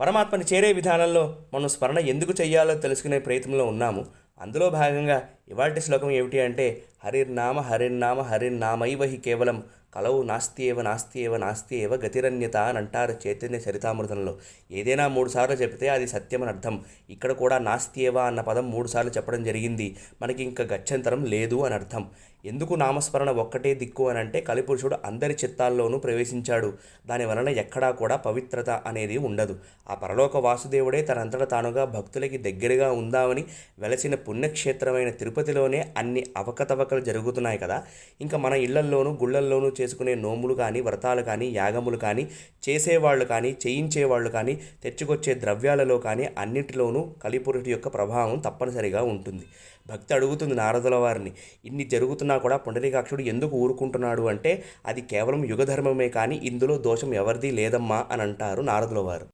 పరమాత్మని చేరే విధానంలో మనం స్మరణ ఎందుకు చెయ్యాలో తెలుసుకునే ప్రయత్నంలో ఉన్నాము. అందులో భాగంగా ఇవాల్టి శ్లోకం ఏమిటి అంటే, హరిర్నామ హరిర్నామ హరిర్నామైవ హి కేవలం కలవు నాస్తియేవ నాస్తియేవ నాస్తియేవ గతిరన్యత అని అంటారు చైతన్య చరితామృతంలో. ఏదైనా 3 సార్లు చెబితే అది సత్యం అని అర్థం. ఇక్కడ కూడా నాస్తియేవ అన్న పదం 3 సార్లు చెప్పడం జరిగింది. మనకి ఇంకా గత్యంతరం లేదు అని అర్థం. ఎందుకు నామస్మరణ ఒక్కటే దిక్కు అని అంటే, కలిపురుషుడు అందరి చిత్తాల్లోనూ ప్రవేశించాడు. దాని వలన ఎక్కడా కూడా పవిత్రత అనేది ఉండదు. ఆ పరలోక వాసుదేవుడే తనంతట తానుగా భక్తులకి దగ్గరగా ఉందామని వెలసిన పుణ్యక్షేత్రమైన తిరుపతిలోనే అన్ని అవకతవకలు జరుగుతున్నాయి కదా. ఇంకా మన ఇళ్లల్లోనూ గుళ్ళల్లోనూ చేసుకునే నోములు కానీ, వ్రతాలు కానీ, యాగములు కానీ, చేసేవాళ్ళు కానీ, చేయించేవాళ్ళు కానీ, తెచ్చుకొచ్చే ద్రవ్యాలలో కానీ అన్నింటిలోనూ కలిపురుషుడి యొక్క ప్రభావం తప్పనిసరిగా ఉంటుంది. భక్తి అడుగుతుంది నారదుల వారిని, ఇన్ని జరుగుతున్నా కూడా పుండరీకాక్షుడు ఎందుకు ఊరుకుంటున్నాడు అంటే, అది కేవలం యుగధర్మమే కానీ ఇందులో దోషం ఎవరిది లేదమ్మా అని అంటారు నారదుల వారు.